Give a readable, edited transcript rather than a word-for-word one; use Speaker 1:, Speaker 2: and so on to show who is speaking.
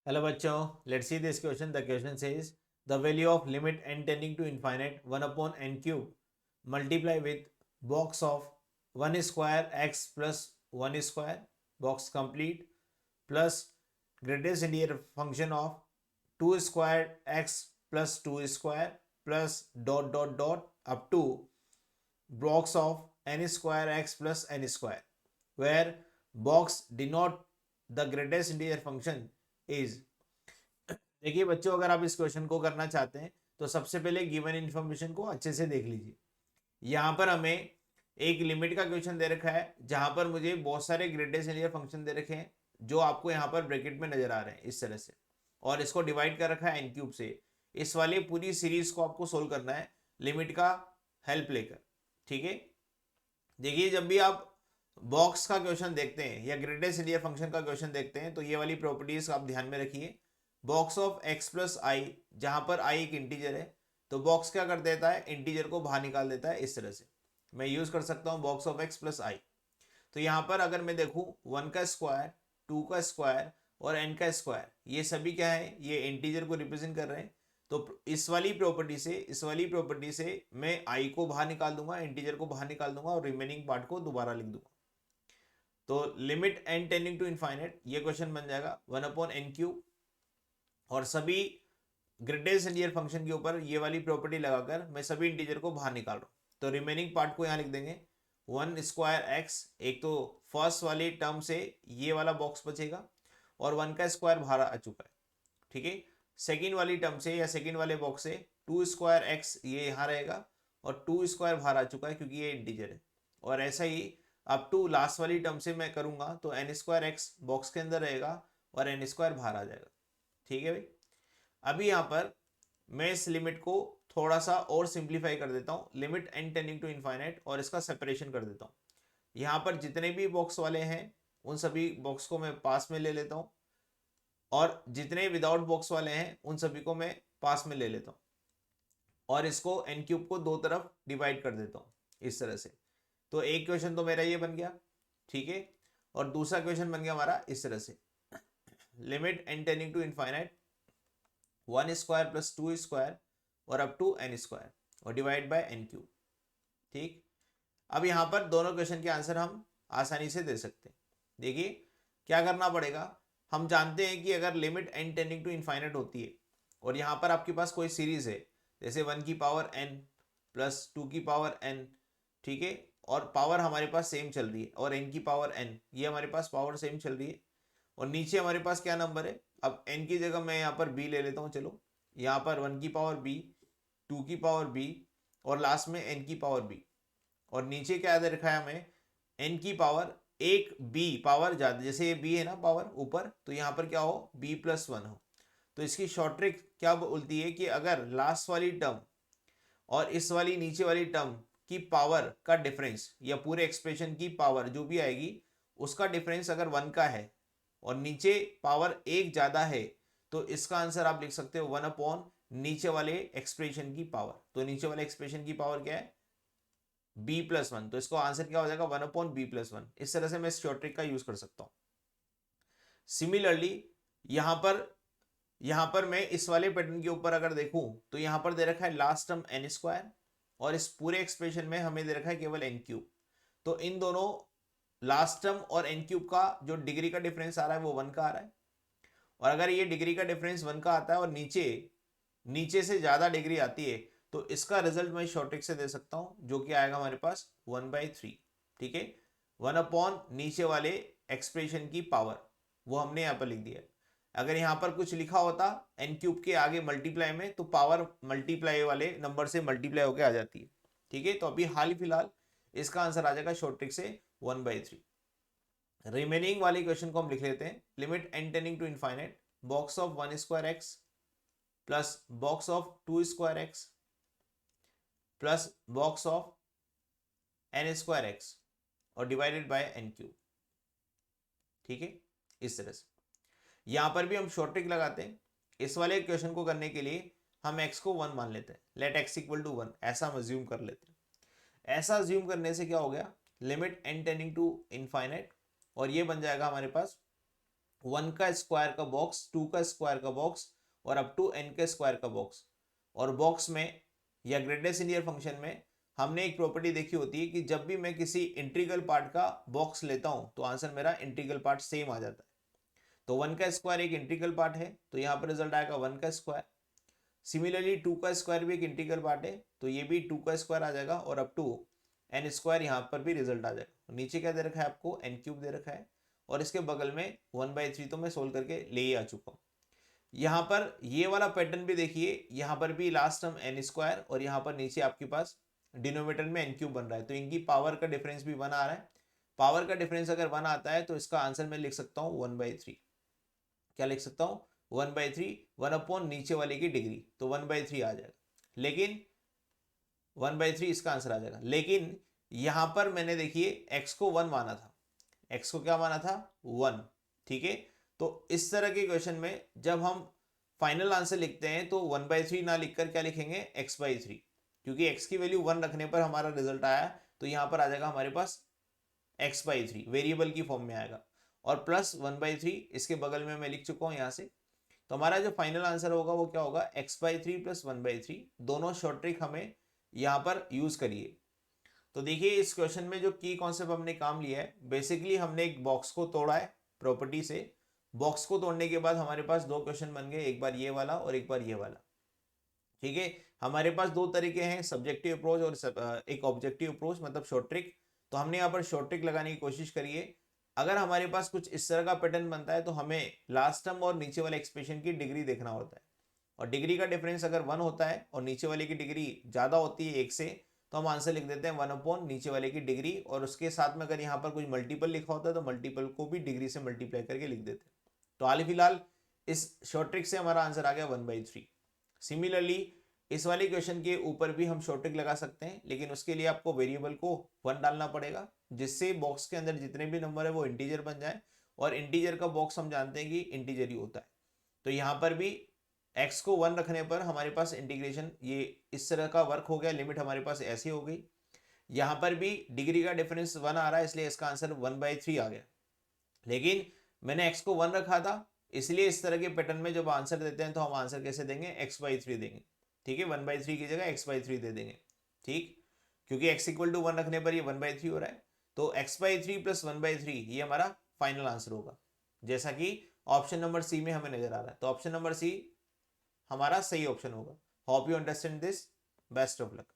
Speaker 1: Hello बच्चों, let's see this question. The question says the value of limit n tending to infinite 1 upon n cube multiply with box of 1 square x plus 1 square box complete plus greatest integer function of 2 square x plus 2 square plus dot dot dot up to box of n square x plus n square where box denote the greatest integer function is। देखिए बच्चों, अगर आप इस question को करना चाहते हैं तो सबसे पहले गिवन इन्फॉर्मेशन को अच्छे से देख लीजिए। यहाँ पर हमें एक लिमिट का क्वेश्चन दे रखा है जहां पर मुझे बहुत सारे ग्रेटेस्ट इंटीजर फंक्शन दे रखे हैं जो आपको यहाँ पर ब्रैकेट में नजर आ रहे हैं इस तरह से, और इसको डिवाइड कर रखा है एन क्यूब से। इस वाली पूरी सीरीज को आपको सोल्व करना है लिमिट का हेल्प लेकर। ठीक है, देखिए जब भी आप बॉक्स का क्वेश्चन देखते हैं या ग्रेटेस्ट इंटीजर फंक्शन का क्वेश्चन देखते हैं तो ये वाली प्रॉपर्टीज आप ध्यान में रखिए। बॉक्स ऑफ एक्स प्लस आई, जहां पर आई एक इंटीजर है तो बॉक्स क्या कर देता है, इंटीजर को बाहर निकाल देता है। इस तरह से मैं यूज कर सकता हूं बॉक्स ऑफ एक्स प्लस आई। तो यहाँ पर अगर मैं देखूं 1 का स्क्वायर, 2 का स्क्वायर और n का स्क्वायर, ये सभी क्या है, ये इंटीजर को रिप्रेजेंट कर रहे हैं। तो इस वाली प्रॉपर्टी से मैं i को बाहर निकाल दूंगा, इंटीजर को बाहर निकाल दूंगा और रिमेनिंग पार्ट को दोबारा लिख दूंगा। तो limit n tending to infinite, ये क्वेश्चन बन जाएगा 1 अपॉन एन क्यूब, और सभी ग्रेटेस्ट इंटीजर फंक्शन के ऊपर ये वाली प्रॉपर्टी लगाकर मैं सभी इंटीजर को बाहर निकाल रहा हूँ। तो रिमेनिंग पार्ट को यहाँ लिख देंगे 1 स्क्वायर एक्स, एक तो फर्स्ट वाली टर्म से ये वाला बॉक्स बचेगा और 1 का स्क्वायर बाहर आ चुका है। ठीक है, सेकेंड वाली टर्म से या सेकेंड वाले बॉक्स से 2 स्क्वायर एक्स ये यहाँ रहेगा और 2 स्क्वायर बाहर आ चुका है क्योंकि ये इंटीजर है। और ऐसा ही अप टू लास्ट वाली टर्म से मैं करूंगा तो एन स्क्वायर एक्स बॉक्स के अंदर रहेगा और एन स्क्वायर बाहर आ जाएगा। ठीक है भाई, अभी यहाँ पर मैं इस लिमिट को थोड़ा सा और सिंप्लीफाई कर देता हूँ, limit n tending to infinite, और इसका सेपरेशन कर देता हूँ। यहाँ पर जितने भी बॉक्स वाले हैं उन सभी बॉक्स को मैं पास में ले लेता हूँ, और जितने विदाउट बॉक्स वाले हैं उन सभी को मैं पास में ले लेता हूँ, और इसको एन क्यूब को दो तरफ डिवाइड कर देता हूँ इस तरह से। तो एक क्वेश्चन तो मेरा ये बन गया, ठीक है, और दूसरा क्वेश्चन बन गया हमारा इस तरह से, limit n tending to infinite 1 square plus 2 square और अप टू एन स्क्वायर और डिवाइड बाय एन क्यूब। ठीक, अब यहाँ पर दोनों क्वेश्चन के आंसर हम आसानी से दे सकते हैं। देखिए क्या करना पड़ेगा, हम जानते हैं कि अगर limit n tending to infinite होती है और यहाँ पर आपके पास कोई सीरीज है जैसे 1 की पावर n प्लस 2 की पावर n, ठीक है, और पावर हमारे पास सेम चल रही है, और n की पावर n ये हमारे पास पावर सेम चल रही है, और नीचे हमारे पास क्या नंबर है, अब n की जगह मैं यहाँ पर b ले लेता हूँ। चलो यहाँ पर 1 की पावर b, 2 की पावर b और लास्ट में n की पावर b, और नीचे क्या दे रखा है हमें, n की पावर एक b पावर ज्यादा, जैसे ये b है ना पावर ऊपर, तो यहाँ पर क्या हो b प्लस 1 हो। तो इसकी शॉर्ट ट्रिक क्या बोलती है कि अगर लास्ट वाली टर्म और इस वाली नीचे वाली टर्म की पावर का डिफरेंस या पूरे एक्सप्रेशन की पावर जो भी आएगी उसका डिफरेंस अगर 1 का है और नीचे पावर एक ज्यादा है तो इसका आंसर आप लिख सकते हो 1 अपॉन नीचे वाले एक्सप्रेशन की पावर। तो नीचे वाले एक्सप्रेशन की पावर क्या है, b प्लस 1, तो इसको आंसर क्या हो जाएगा 1 अपॉन b प्लस 1। इस तरह से मैं इस शॉर्ट ट्रिक का यूज कर सकता हूं। सिमिलरली यहां पर मैं इस वाले पैटर्न के ऊपर अगर देखूं तो यहां पर दे रखा है लास्ट टर्म एन स्क्वायर, और इस पूरे एक्सप्रेशन में हमें दे रखा है केवल एन क्यूब। तो इन दोनों लास्ट टर्म और एन क्यूब का जो डिग्री का डिफरेंस आ रहा है वो 1 का आ रहा है, और अगर ये डिग्री का डिफरेंस 1 का आता है और नीचे नीचे से ज्यादा डिग्री आती है तो इसका रिजल्ट मैं शॉर्ट ट्रिक से दे सकता हूं जो कि आएगा हमारे पास 1/3। ठीक है, 1 अपॉन नीचे वाले एक्सप्रेशन की पावर वो हमने यहाँ पर लिख दिया। अगर यहाँ पर कुछ लिखा होता एन क्यूब के आगे मल्टीप्लाई में तो पावर मल्टीप्लाई वाले नंबर से मल्टीप्लाई होकर आ जाती है। ठीक है, तो अभी हाल ही फिलहाल इसका आंसर आ जाएगा शॉर्ट ट्रिक से 1/3। रिमेनिंग वाले क्वेश्चन को हम लिख लेते हैं, limit n tending to infinite box of 1 square x plus box of 2 square x plus box of n square x और डिवाइडेड बाय एन क्यूब। ठीक है, इस तरह से यहां पर भी हम शॉर्ट ट्रिक लगाते हैं। इस वाले क्वेश्चन को करने के लिए हम x को 1 मान लेते हैं, लेट x इक्वल टू 1, ऐसा हम अज्यूम कर लेते हैं। ऐसा अज्यूम करने से क्या हो गया, limit n tending to infinite, और ये बन जाएगा हमारे पास 1 का स्क्वायर का बॉक्स, 2 का स्क्वायर का बॉक्स और अप टू n के स्क्वायर का बॉक्स। और बॉक्स में या ग्रेटेस्ट इंटीजर फंक्शन में हमने एक प्रॉपर्टी देखी होती है कि जब भी मैं किसी इंटीग्रल पार्ट का बॉक्स लेता हूं तो आंसर मेरा इंटीग्रल पार्ट सेम आ जाता है। तो 1 का स्क्वायर एक इंटीग्रल पार्ट है, तो यहाँ पर रिजल्ट आएगा 1 का स्क्वायर। सिमिलरली 2 का स्क्वायर भी एक इंटीग्रल पार्ट है, तो ये भी 2 का स्क्वायर आ जाएगा और अप टू एन स्क्वायर यहाँ पर भी रिजल्ट आ जाएगा। नीचे क्या दे रखा है आपको, एन क्यूब दे रखा है और इसके बगल में 1/3 तो मैं सोल्व करके ले ही आ चुका हूँ। यहाँ पर ये वाला पैटर्न भी देखिए, यहाँ पर भी लास्ट टर्म एन स्क्वायर और यहाँ पर नीचे आपके पास डिनोमिनेटर में एन क्यूब बन रहा है, तो इनकी पावर का डिफरेंस भी 1 आ रहा है। पावर का डिफरेंस अगर 1 आता है तो इसका आंसर मैं लिख सकता हूँ 1/3। क्या लिख सकता हूँ, 1/3, 1 अपॉन नीचे वाले की डिग्री, तो 1/3 आ जाएगा। लेकिन 1/3 इसका आंसर आ जाएगा। लेकिन यहां पर मैंने देखिए x को 1 माना था, x को क्या माना था, 1। ठीक है, तो इस तरह के क्वेश्चन में जब हम फाइनल आंसर लिखते हैं तो 1/3 ना लिखकर क्या लिखेंगे, x/3, क्योंकि x की वैल्यू 1 रखने पर हमारा रिजल्ट आया, तो यहां पर आ जाएगा हमारे पास x/3, वेरिएबल की फॉर्म में आएगा, और प्लस 1/3 इसके बगल में मैं लिख चुका हूं यहां से। तो हमारा जो फाइनल आंसर होगा वो क्या होगा, x/3 प्लस 1/3। दोनों शॉर्ट ट्रिक हमें यहाँ पर यूज करिए। तो देखिए इस क्वेश्चन में जो की कॉन्सेप्ट हमने काम लिया है, बेसिकली हमने एक बॉक्स को तोड़ा है प्रॉपर्टी से। बॉक्स को तोड़ने के बाद हमारे पास दो क्वेश्चन बन गए, एक बार ये वाला और एक बार ये वाला। ठीक है, हमारे पास दो तरीके हैं, सब्जेक्टिव अप्रोच और एक ऑब्जेक्टिव अप्रोच, मतलब शॉर्ट ट्रिक। तो हमने यहाँ पर शॉर्ट ट्रिक लगाने की कोशिश करी है। अगर हमारे पास कुछ इस तरह का पैटर्न बनता है तो हमें लास्ट टर्म और नीचे वाले एक्सप्रेशन की डिग्री देखना होता है, और डिग्री का डिफरेंस अगर 1 होता है और नीचे वाले की डिग्री ज़्यादा होती है 1 से, तो हम आंसर लिख देते हैं 1 अपॉन नीचे वाले की डिग्री, और उसके साथ में अगर यहाँ पर कुछ मल्टीपल लिखा होता है तो मल्टीपल को भी डिग्री से मल्टीप्लाई करके लिख देते हैं। तो हाल फिलहाल इस शॉर्ट ट्रिक से हमारा आंसर आ गया 1/3। सिमिलरली इस वाले क्वेश्चन के ऊपर भी हम शॉर्ट ट्रिक लगा सकते हैं, लेकिन उसके लिए आपको वेरिएबल को 1 डालना पड़ेगा, जिससे बॉक्स के अंदर जितने भी नंबर है वो इंटीजर बन जाए, और इंटीजर का बॉक्स हम जानते हैं कि इंटीजर ही होता है। तो यहाँ पर भी x को 1 रखने पर हमारे पास इंटीग्रेशन ये इस तरह का वर्क हो गया, लिमिट हमारे पास ऐसी हो गई। यहाँ पर भी डिग्री का डिफरेंस 1 आ रहा है, इसलिए इसका आंसर 1/3 आ गया। लेकिन मैंने x को 1 रखा था, इसलिए इस तरह के पैटर्न में जब आंसर देते हैं तो हम आंसर कैसे देंगे, x/3 देंगे। ठीक है, 1/3 की जगह x/3 दे देंगे। ठीक, क्योंकि x इक्वल टू 1 रखने पर ये 1/3 हो रहा है, तो x/3 प्लस 1/3 ये हमारा फाइनल आंसर होगा, जैसा कि ऑप्शन नंबर सी में हमें नजर आ रहा है। तो ऑप्शन नंबर सी हमारा सही ऑप्शन होगा। Hope you understand this, best of luck.